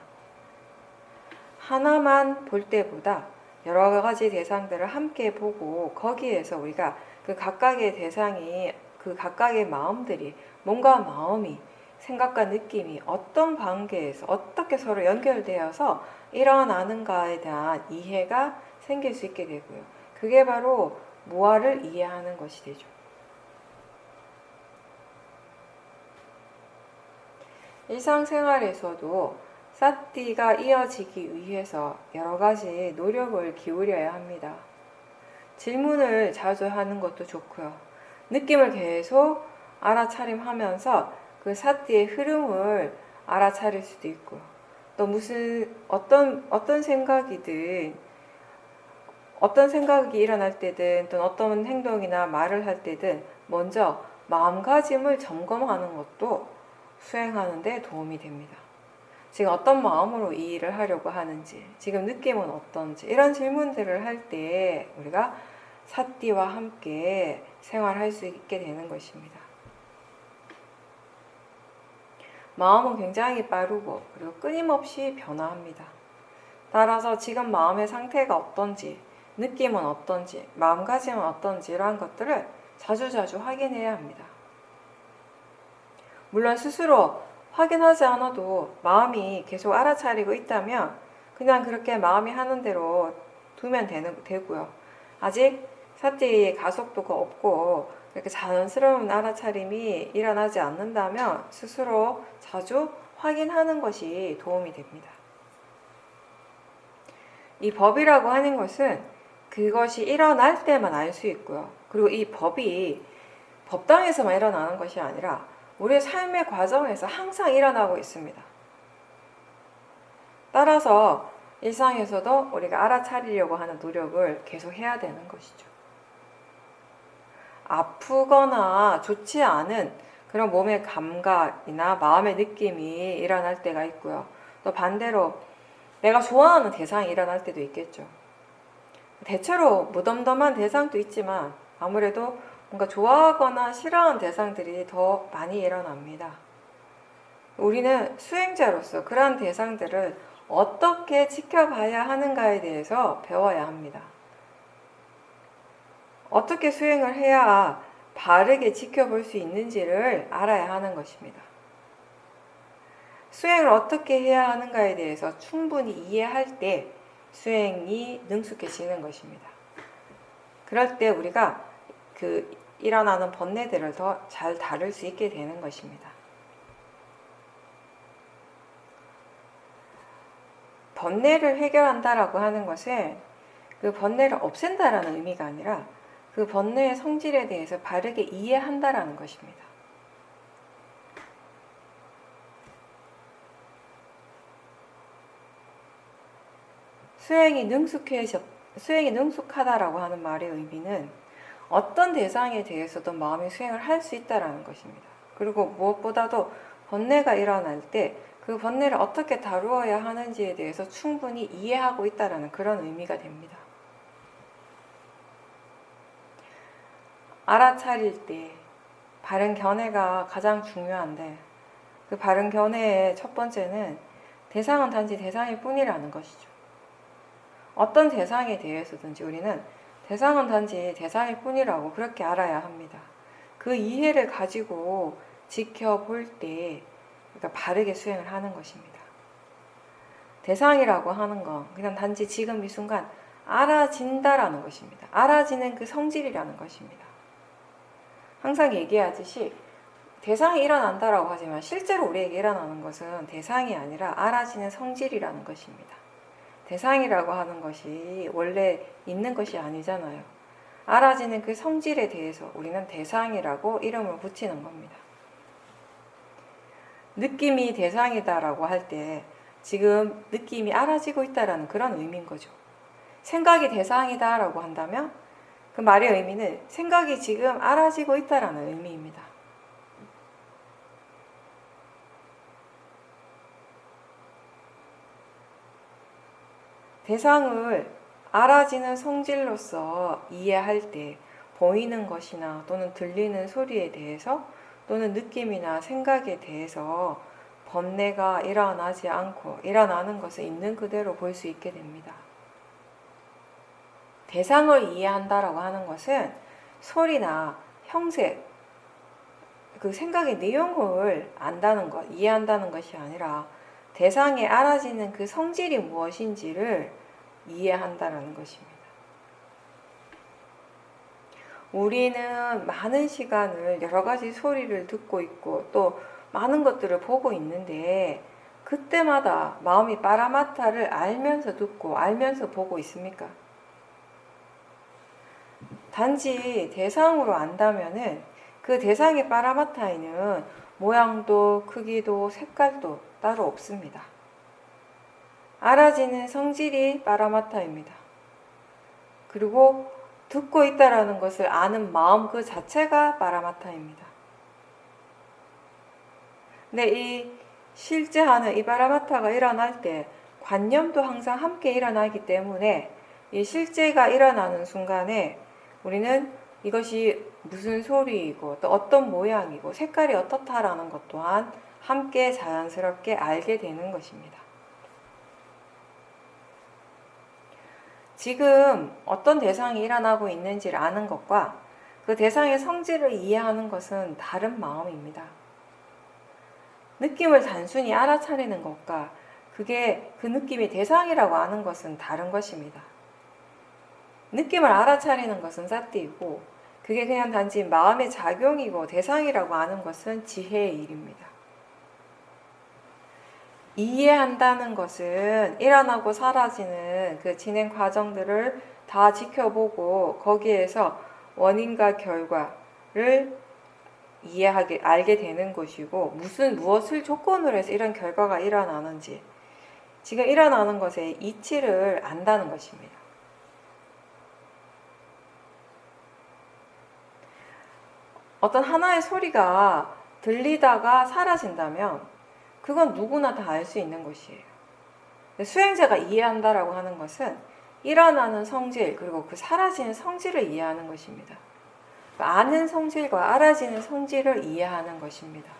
하나만 볼 때보다 여러 가지 대상들을 함께 보고, 거기에서 우리가 그 각각의 대상이, 그 각각의 마음들이, 몸과 마음이, 생각과 느낌이 어떤 관계에서 어떻게 서로 연결되어서 일어나는가에 대한 이해가 생길 수 있게 되고요. 그게 바로 무아를 이해하는 것이 되죠. 일상생활에서도 사띠가 이어지기 위해서 여러 가지 노력을 기울여야 합니다. 질문을 자주 하는 것도 좋고요. 느낌을 계속 알아차림하면서 그 사띠의 흐름을 알아차릴 수도 있고요. 또 어떤 생각이든, 어떤 생각이 일어날 때든, 또 어떤 행동이나 말을 할 때든 먼저 마음가짐을 점검하는 것도 수행하는 데 도움이 됩니다. 지금 어떤 마음으로 이 일을 하려고 하는지, 지금 느낌은 어떤지, 이런 질문들을 할 때 우리가 사띠와 함께 생활할 수 있게 되는 것입니다. 마음은 굉장히 빠르고 그리고 끊임없이 변화합니다. 따라서 지금 마음의 상태가 어떤지, 느낌은 어떤지, 마음가짐은 어떤지, 이러한 것들을 자주자주 확인해야 합니다. 물론 스스로 확인하지 않아도 마음이 계속 알아차리고 있다면 그냥 그렇게 마음이 하는 대로 두면 되고요. 아직 사띠의 가속도가 없고 그렇게 자연스러운 알아차림이 일어나지 않는다면 스스로 자주 확인하는 것이 도움이 됩니다. 이 법이라고 하는 것은 그것이 일어날 때만 알 수 있고요. 그리고 이 법이 법당에서만 일어나는 것이 아니라 우리의 삶의 과정에서 항상 일어나고 있습니다. 따라서 일상에서도 우리가 알아차리려고 하는 노력을 계속 해야 되는 것이죠. 아프거나 좋지 않은 그런 몸의 감각이나 마음의 느낌이 일어날 때가 있고요. 또 반대로 내가 좋아하는 대상이 일어날 때도 있겠죠. 대체로 무덤덤한 대상도 있지만 아무래도 뭔가 좋아하거나 싫어하는 대상들이 더 많이 일어납니다. 우리는 수행자로서 그러한 대상들을 어떻게 지켜봐야 하는가에 대해서 배워야 합니다. 어떻게 수행을 해야 바르게 지켜볼 수 있는지를 알아야 하는 것입니다. 수행을 어떻게 해야 하는가에 대해서 충분히 이해할 때 수행이 능숙해지는 것입니다. 그럴 때 우리가 일어나는 번뇌들을 더 잘 다룰 수 있게 되는 것입니다. 번뇌를 해결한다라고 하는 것은 그 번뇌를 없앤다라는 의미가 아니라 그 번뇌의 성질에 대해서 바르게 이해한다라는 것입니다. 수행이 능숙하다라고 하는 말의 의미는 어떤 대상에 대해서도 마음의 수행을 할 수 있다라는 것입니다. 그리고 무엇보다도 번뇌가 일어날 때 그 번뇌를 어떻게 다루어야 하는지에 대해서 충분히 이해하고 있다라는 그런 의미가 됩니다. 알아차릴 때 바른 견해가 가장 중요한데 그 바른 견해의 첫 번째는 대상은 단지 대상일 뿐이라는 것이죠. 어떤 대상에 대해서든지 우리는 대상은 단지 대상일 뿐이라고 그렇게 알아야 합니다. 그 이해를 가지고 지켜볼 때 그러니까 바르게 수행을 하는 것입니다. 대상이라고 하는 건 그냥 단지 지금 이 순간 알아진다라는 것입니다. 알아지는 그 성질이라는 것입니다. 항상 얘기하듯이 대상이 일어난다라고 하지만 실제로 우리에게 일어나는 것은 대상이 아니라 알아지는 성질이라는 것입니다. 대상이라고 하는 것이 원래 있는 것이 아니잖아요. 알아지는 그 성질에 대해서 우리는 대상이라고 이름을 붙이는 겁니다. 느낌이 대상이다라고 할 때 지금 느낌이 알아지고 있다라는 그런 의미인 거죠. 생각이 대상이다라고 한다면 그 말의 의미는 생각이 지금 알아지고 있다라는 의미입니다. 대상을 알아지는 성질로서 이해할 때 보이는 것이나 또는 들리는 소리에 대해서 또는 느낌이나 생각에 대해서 번뇌가 일어나지 않고 일어나는 것을 있는 그대로 볼 수 있게 됩니다. 대상을 이해한다라고 하는 것은 소리나 형색, 그 생각의 내용을 안다는 것, 이해한다는 것이 아니라 대상에 알아지는 그 성질이 무엇인지를 이해한다는 것입니다. 우리는 많은 시간을 여러 가지 소리를 듣고 있고 또 많은 것들을 보고 있는데 그때마다 마음이 빠라마타를 알면서 듣고 알면서 보고 있습니까? 단지 대상으로 안다면은 그 대상의 빠라마타에는 모양도 크기도 색깔도 따로 없습니다. 알아지는 성질이 빠라마타입니다. 그리고 듣고 있다라는 것을 아는 마음 그 자체가 빠라마타입니다. 근데 이 실제 하는 이 빠라마타가 일어날 때 관념도 항상 함께 일어나기 때문에 이 실제가 일어나는 순간에 우리는 이것이 무슨 소리이고 또 어떤 모양이고 색깔이 어떻다라는 것 또한 함께 자연스럽게 알게 되는 것입니다. 지금 어떤 대상이 일어나고 있는지를 아는 것과 그 대상의 성질을 이해하는 것은 다른 마음입니다. 느낌을 단순히 알아차리는 것과 그게 그 느낌이 대상이라고 아는 것은 다른 것입니다. 느낌을 알아차리는 것은 사띠이고 그게 그냥 단지 마음의 작용이고 대상이라고 아는 것은 지혜의 일입니다. 이해한다는 것은 일어나고 사라지는 그 진행 과정들을 다 지켜보고 거기에서 원인과 결과를 알게 되는 것이고 무엇을 조건으로 해서 이런 결과가 일어나는지 지금 일어나는 것의 이치를 안다는 것입니다. 어떤 하나의 소리가 들리다가 사라진다면 그건 누구나 다 알 수 있는 것이에요. 수행자가 이해한다라고 하는 것은 일어나는 성질 그리고 그 사라지는 성질을 이해하는 것입니다. 아는 성질과 알아지는 성질을 이해하는 것입니다.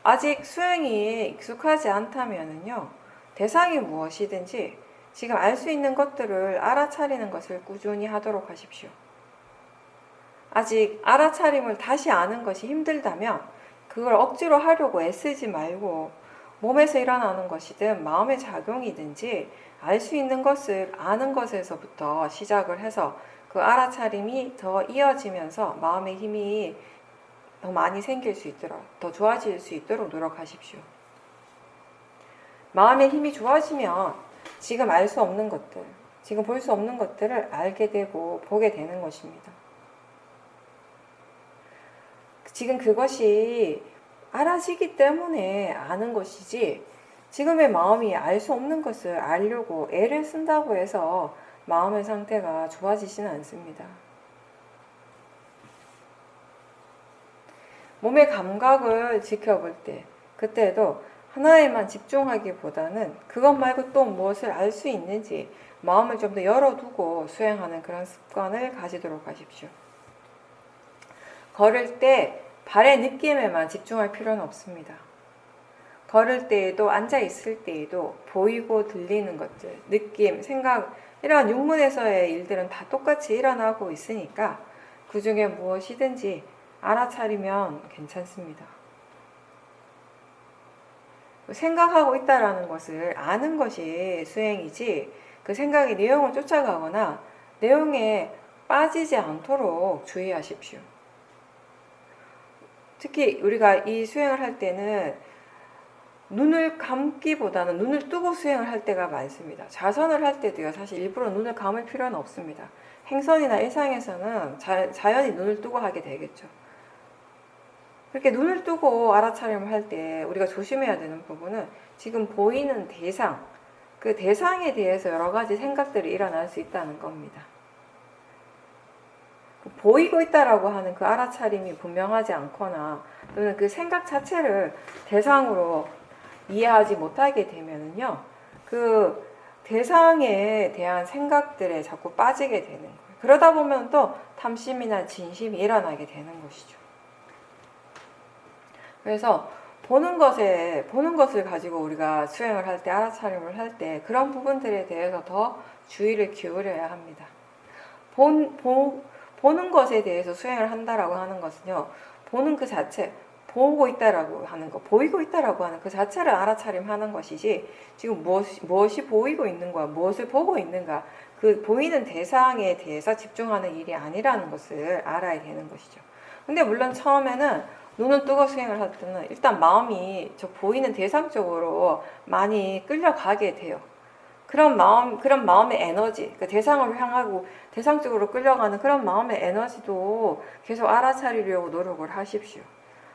아직 수행이 익숙하지 않다면요, 대상이 무엇이든지 지금 알 수 있는 것들을 알아차리는 것을 꾸준히 하도록 하십시오. 아직 알아차림을 다시 아는 것이 힘들다면 그걸 억지로 하려고 애쓰지 말고 몸에서 일어나는 것이든 마음의 작용이든지 알 수 있는 것을 아는 것에서부터 시작을 해서 그 알아차림이 더 이어지면서 마음의 힘이 더 많이 생길 수 있도록, 더 좋아질 수 있도록 노력하십시오. 마음의 힘이 좋아지면 지금 알 수 없는 것들, 지금 볼 수 없는 것들을 알게 되고 보게 되는 것입니다. 지금 그것이 알아지기 때문에 아는 것이지, 지금의 마음이 알 수 없는 것을 알려고 애를 쓴다고 해서 마음의 상태가 좋아지지는 않습니다. 몸의 감각을 지켜볼 때, 그때도 하나에만 집중하기보다는 그것 말고 또 무엇을 알 수 있는지 마음을 좀 더 열어두고 수행하는 그런 습관을 가지도록 하십시오. 걸을 때 발의 느낌에만 집중할 필요는 없습니다. 걸을 때에도 앉아 있을 때에도 보이고 들리는 것들, 느낌, 생각, 이러한 육문에서의 일들은 다 똑같이 일어나고 있으니까 그 중에 무엇이든지 알아차리면 괜찮습니다. 생각하고 있다라는 것을 아는 것이 수행이지, 그 생각의 내용을 쫓아가거나 내용에 빠지지 않도록 주의하십시오. 특히 우리가 이 수행을 할 때는 눈을 감기보다는 눈을 뜨고 수행을 할 때가 많습니다. 자선을 할 때도요, 사실 일부러 눈을 감을 필요는 없습니다. 행선이나 일상에서는 자연히 눈을 뜨고 하게 되겠죠. 그렇게 눈을 뜨고 알아차림을 할 때 우리가 조심해야 되는 부분은 지금 보이는 대상, 그 대상에 대해서 여러 가지 생각들이 일어날 수 있다는 겁니다. 보이고 있다라고 하는 그 알아차림이 분명하지 않거나 또는 그 생각 자체를 대상으로 이해하지 못하게 되면은요, 그 대상에 대한 생각들에 자꾸 빠지게 되는 거예요. 그러다 보면 또 탐심이나 진심이 일어나게 되는 것이죠. 그래서 보는 것을 가지고 우리가 수행을 할 때, 알아차림을 할 때 그런 부분들에 대해서 더 주의를 기울여야 합니다. 보는 것에 대해서 수행을 한다라고 하는 것은요, 보는 그 자체, 보고 있다라고 하는 거, 보이고 있다라고 하는 그 자체를 알아차림하는 것이지, 지금 무엇이 보이고 있는가, 무엇을 보고 있는가, 그 보이는 대상에 대해서 집중하는 일이 아니라는 것을 알아야 되는 것이죠. 근데 물론 처음에는 눈을 뜨고 수행을 할 때는 일단 마음이 저 보이는 대상 쪽으로 많이 끌려가게 돼요. 그런 마음의 에너지, 그 대상을 향하고 대상 쪽으로 끌려가는 그런 마음의 에너지도 계속 알아차리려고 노력을 하십시오.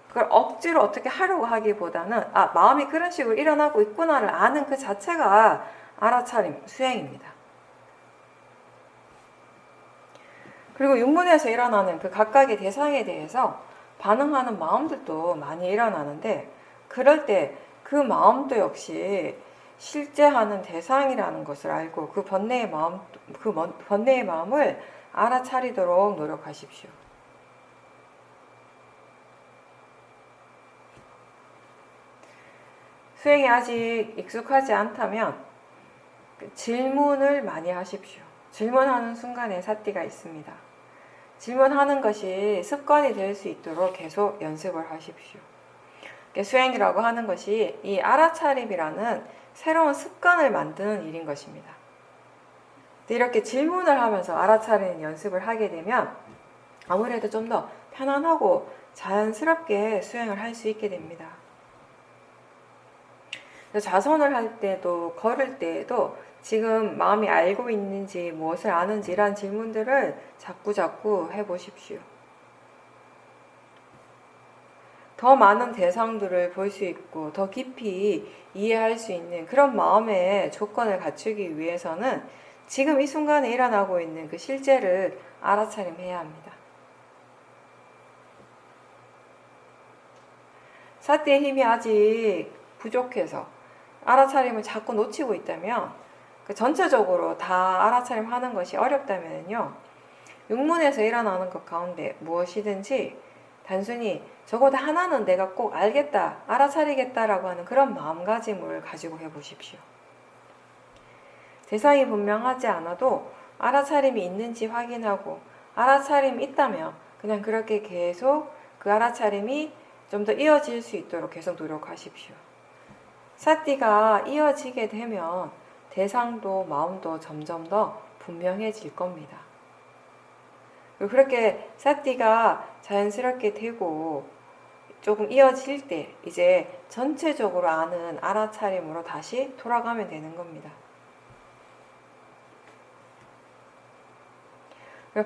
그걸 억지로 어떻게 하려고 하기보다는 마음이 그런 식으로 일어나고 있구나를 아는 그 자체가 알아차림, 수행입니다. 그리고 육문에서 일어나는 그 각각의 대상에 대해서 반응하는 마음들도 많이 일어나는데, 그럴 때 그 마음도 역시 실제 하는 대상이라는 것을 알고 그 번뇌의 마음을 알아차리도록 노력하십시오. 수행이 아직 익숙하지 않다면 질문을 많이 하십시오. 질문하는 순간에 사띠가 있습니다. 질문하는 것이 습관이 될 수 있도록 계속 연습을 하십시오. 수행이라고 하는 것이 이 알아차림이라는 새로운 습관을 만드는 일인 것입니다. 이렇게 질문을 하면서 알아차리는 연습을 하게 되면 아무래도 좀 더 편안하고 자연스럽게 수행을 할 수 있게 됩니다. 자선을 할 때도, 걸을 때에도 지금 마음이 알고 있는지 무엇을 아는지 이런 질문들을 자꾸 해보십시오. 더 많은 대상들을 볼 수 있고 더 깊이 이해할 수 있는 그런 마음의 조건을 갖추기 위해서는 지금 이 순간에 일어나고 있는 그 실제를 알아차림해야 합니다. 사띠의 힘이 아직 부족해서 알아차림을 자꾸 놓치고 있다면, 전체적으로 다 알아차림 하는 것이 어렵다면요, 육문에서 일어나는 것 가운데 무엇이든지 단순히 적어도 하나는 내가 꼭 알겠다, 알아차리겠다라고 하는 그런 마음가짐을 가지고 해보십시오. 대상이 분명하지 않아도 알아차림이 있는지 확인하고, 알아차림이 있다면 그냥 그렇게 계속 그 알아차림이 좀 더 이어질 수 있도록 계속 노력하십시오. 사띠가 이어지게 되면 대상도 마음도 점점 더 분명해질 겁니다. 그렇게 사띠가 자연스럽게 되고 조금 이어질 때 이제 전체적으로 아는 알아차림으로 다시 돌아가면 되는 겁니다.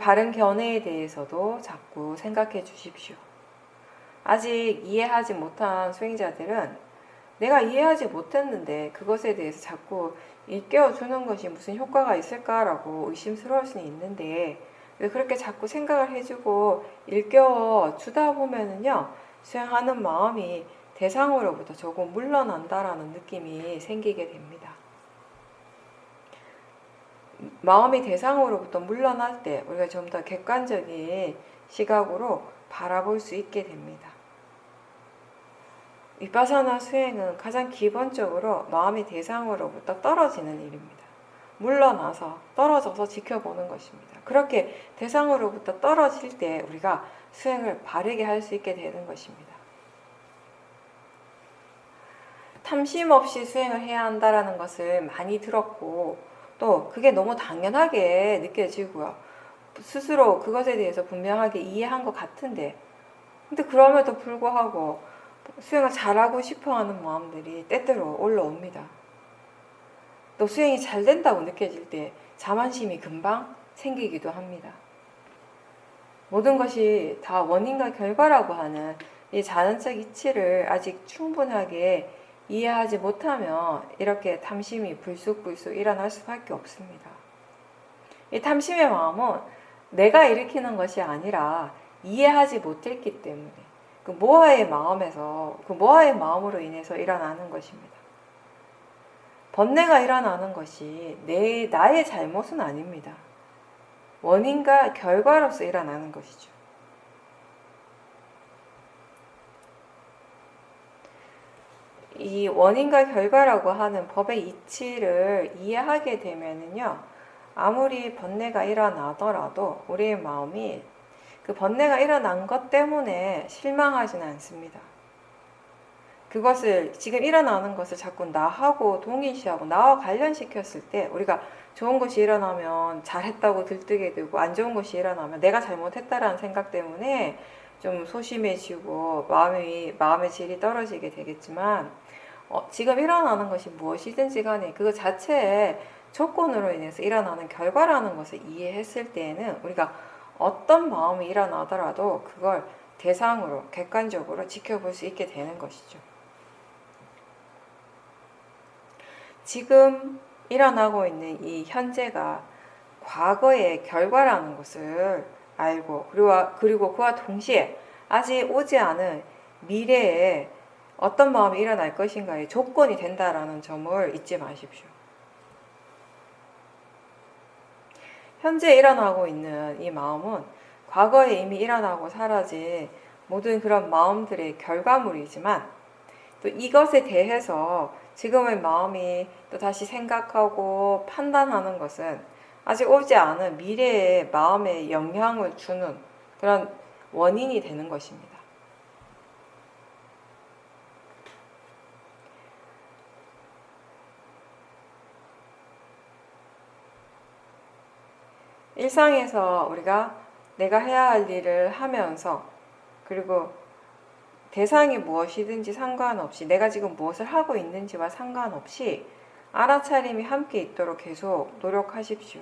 바른 견해에 대해서도 자꾸 생각해 주십시오. 아직 이해하지 못한 수행자들은 내가 이해하지 못했는데 그것에 대해서 자꾸 일깨워주는 것이 무슨 효과가 있을까라고 의심스러울 수는 있는데, 그렇게 자꾸 생각을 해주고 일깨워 주다 보면은요, 수행하는 마음이 대상으로부터 조금 물러난다라는 느낌이 생기게 됩니다. 마음이 대상으로부터 물러날 때 우리가 좀 더 객관적인 시각으로 바라볼 수 있게 됩니다. 위파사나 수행은 가장 기본적으로 마음이 대상으로부터 떨어지는 일입니다. 물러나서 떨어져서 지켜보는 것입니다. 그렇게 대상으로부터 떨어질 때 우리가 수행을 바르게 할 수 있게 되는 것입니다. 탐심 없이 수행을 해야 한다는 것을 많이 들었고, 또 그게 너무 당연하게 느껴지고요. 스스로 그것에 대해서 분명하게 이해한 것 같은데, 근데 그럼에도 불구하고 수행을 잘하고 싶어하는 마음들이 때때로 올라옵니다. 또 수행이 잘 된다고 느껴질 때 자만심이 금방 생기기도 합니다. 모든 것이 다 원인과 결과라고 하는 이 자연적 이치를 아직 충분하게 이해하지 못하면 이렇게 탐심이 불쑥불쑥 일어날 수밖에 없습니다. 이 탐심의 마음은 내가 일으키는 것이 아니라 이해하지 못했기 때문에 그 모하의 마음에서, 그 모하의 마음으로 인해서 일어나는 것입니다. 번뇌가 일어나는 것이 나의 잘못은 아닙니다. 원인과 결과로서 일어나는 것이죠. 이 원인과 결과라고 하는 법의 이치를 이해하게 되면은요, 아무리 번뇌가 일어나더라도 우리의 마음이 그 번뇌가 일어난 것 때문에 실망하지는 않습니다. 그것을, 지금 일어나는 것을 자꾸 나하고 동일시하고 나와 관련시켰을 때 우리가 좋은 것이 일어나면 잘했다고 들뜨게 되고, 안 좋은 것이 일어나면 내가 잘못했다라는 생각 때문에 좀 소심해지고 마음의 질이 떨어지게 되겠지만, 지금 일어나는 것이 무엇이든지 간에 그 자체의 조건으로 인해서 일어나는 결과라는 것을 이해했을 때에는 우리가 어떤 마음이 일어나더라도 그걸 대상으로 객관적으로 지켜볼 수 있게 되는 것이죠. 지금 일어나고 있는 이 현재가 과거의 결과라는 것을 알고, 그리고 그와 동시에 아직 오지 않은 미래에 어떤 마음이 일어날 것인가의 조건이 된다라는 점을 잊지 마십시오. 현재 일어나고 있는 이 마음은 과거에 이미 일어나고 사라진 모든 그런 마음들의 결과물이지만, 또 이것에 대해서 지금의 마음이 또 다시 생각하고 판단하는 것은 아직 오지 않은 미래의 마음에 영향을 주는 그런 원인이 되는 것입니다. 일상에서 우리가 내가 해야 할 일을 하면서, 그리고 대상이 무엇이든지 상관없이, 내가 지금 무엇을 하고 있는지와 상관없이 알아차림이 함께 있도록 계속 노력하십시오.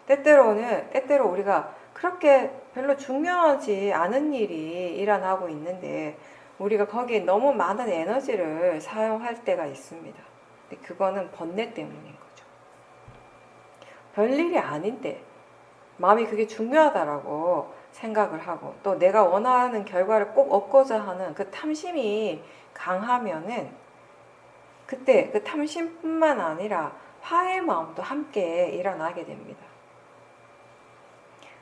때때로 우리가 그렇게 별로 중요하지 않은 일이 일어나고 있는데 우리가 거기에 너무 많은 에너지를 사용할 때가 있습니다. 근데 그거는 번뇌 때문인 거죠. 별일이 아닌데 마음이 그게 중요하다라고 생각을 하고 또 내가 원하는 결과를 꼭 얻고자 하는 그 탐심이 강하면은 그때 그 탐심뿐만 아니라 화의 마음도 함께 일어나게 됩니다.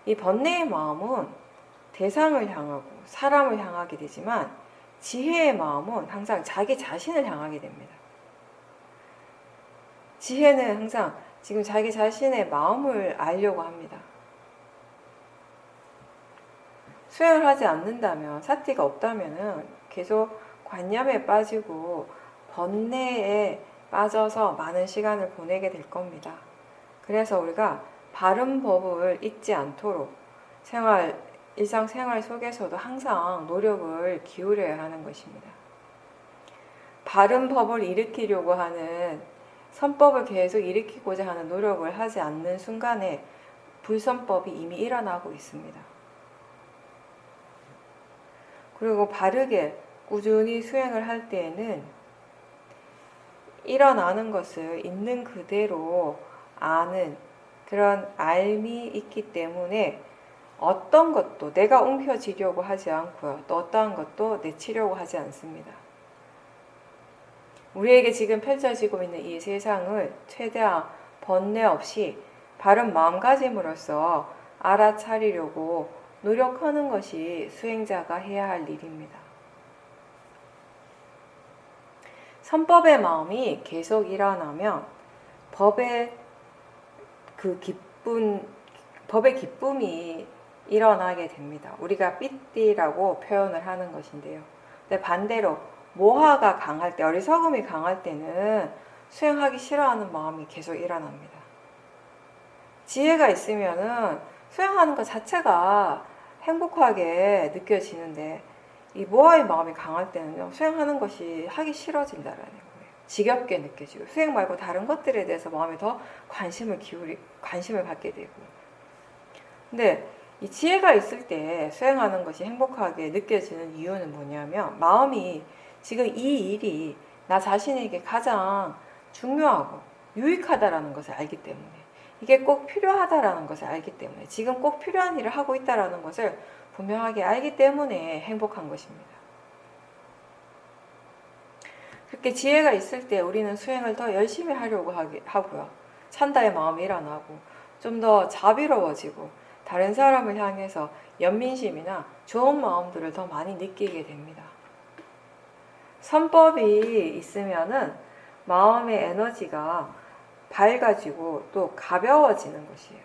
이 번뇌의 마음은 대상을 향하고 사람을 향하게 되지만 지혜의 마음은 항상 자기 자신을 향하게 됩니다. 지혜는 항상 지금 자기 자신의 마음을 알려고 합니다. 수행을 하지 않는다면, 사티가 없다면 계속 관념에 빠지고 번뇌에 빠져서 많은 시간을 보내게 될 겁니다. 그래서 우리가 바른 법을 잊지 않도록 일상생활 속에서도 항상 노력을 기울여야 하는 것입니다. 바른 법을 일으키려고 하는, 선법을 계속 일으키고자 하는 노력을 하지 않는 순간에 불선법이 이미 일어나고 있습니다. 그리고 바르게 꾸준히 수행을 할 때에는 일어나는 것을 있는 그대로 아는 그런 알미 있기 때문에 어떤 것도 내가 옮겨지려고 하지 않고요. 또 어떠한 것도 내치려고 하지 않습니다. 우리에게 지금 펼쳐지고 있는 이 세상을 최대한 번뇌 없이 바른 마음가짐으로써 알아차리려고 노력하는 것이 수행자가 해야 할 일입니다. 선법의 마음이 계속 일어나면 법의 기쁨이 일어나게 됩니다. 우리가 삐띠라고 표현을 하는 것인데요. 근데 반대로 모하가 강할 때, 어리석음이 강할 때는 수행하기 싫어하는 마음이 계속 일어납니다. 지혜가 있으면은 수행하는 것 자체가 행복하게 느껴지는데, 이 모하의 마음이 강할 때는요, 수행하는 것이 하기 싫어진다라는 거예요. 지겹게 느껴지고, 수행 말고 다른 것들에 대해서 마음이 더 관심을 갖게 되고. 근데 이 지혜가 있을 때 수행하는 것이 행복하게 느껴지는 이유는 뭐냐면, 마음이 지금 이 일이 나 자신에게 가장 중요하고 유익하다라는 것을 알기 때문에, 이게 꼭 필요하다라는 것을 알기 때문에, 지금 꼭 필요한 일을 하고 있다라는 것을 분명하게 알기 때문에 행복한 것입니다. 그렇게 지혜가 있을 때 우리는 수행을 더 열심히 하려고 하고요. 찬다의 마음이 일어나고 좀 더 자비로워지고 다른 사람을 향해서 연민심이나 좋은 마음들을 더 많이 느끼게 됩니다. 선법이 있으면은 마음의 에너지가 밝아지고 또 가벼워지는 것이에요.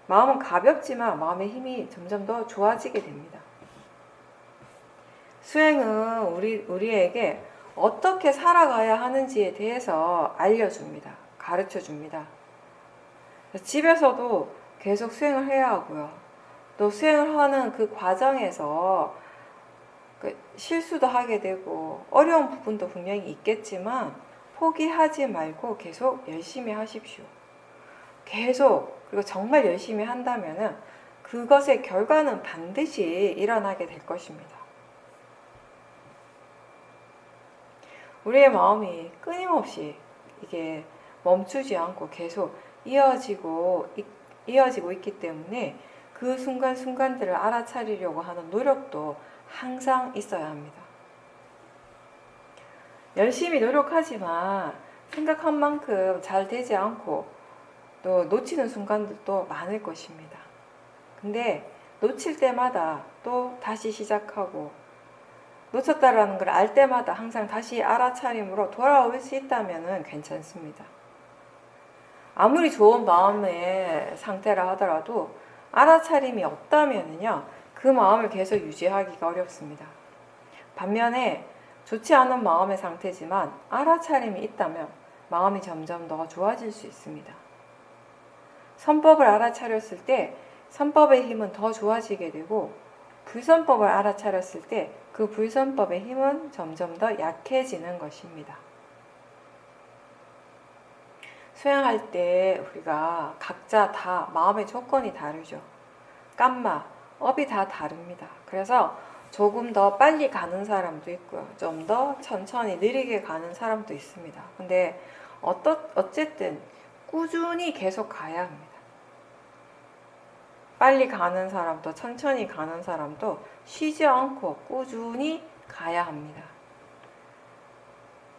마음은 가볍지만 마음의 힘이 점점 더 좋아지게 됩니다. 수행은 우리에게 어떻게 살아가야 하는지에 대해서 알려줍니다. 가르쳐줍니다. 집에서도 계속 수행을 해야 하고요. 또 수행을 하는 그 과정에서 실수도 하게 되고 어려운 부분도 분명히 있겠지만 포기하지 말고 계속 열심히 하십시오. 계속, 그리고 정말 열심히 한다면은 그것의 결과는 반드시 일어나게 될 것입니다. 우리의 마음이 끊임없이 이게 멈추지 않고 계속 이어지고 있기 때문에 그 순간순간들을 알아차리려고 하는 노력도 항상 있어야 합니다. 열심히 노력하지만 생각한 만큼 잘 되지 않고 또 놓치는 순간들도 많을 것입니다. 근데 놓칠 때마다 또 다시 시작하고, 놓쳤다라는 걸 알 때마다 항상 다시 알아차림으로 돌아올 수 있다면 괜찮습니다. 아무리 좋은 마음의 상태라 하더라도 알아차림이 없다면요, 그 마음을 계속 유지하기가 어렵습니다. 반면에 좋지 않은 마음의 상태지만 알아차림이 있다면 마음이 점점 더 좋아질 수 있습니다. 선법을 알아차렸을 때 선법의 힘은 더 좋아지게 되고, 불선법을 알아차렸을 때 그 불선법의 힘은 점점 더 약해지는 것입니다. 수행할 때 우리가 각자 다 마음의 조건이 다르죠. 깜마, 업이 다 다릅니다. 그래서 조금 더 빨리 가는 사람도 있고요. 좀 더 천천히 느리게 가는 사람도 있습니다. 근데 어쨌든 꾸준히 계속 가야 합니다. 빨리 가는 사람도 천천히 가는 사람도 쉬지 않고 꾸준히 가야 합니다.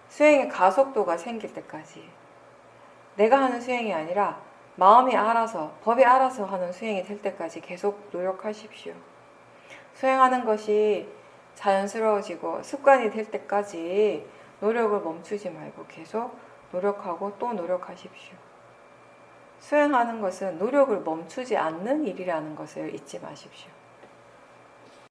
수행의 가속도가 생길 때까지. 내가 하는 수행이 아니라 마음이 알아서, 법이 알아서 하는 수행이 될 때까지 계속 노력하십시오. 수행하는 것이 자연스러워지고 습관이 될 때까지 노력을 멈추지 말고 계속 노력하고 또 노력하십시오. 수행하는 것은 노력을 멈추지 않는 일이라는 것을 잊지 마십시오.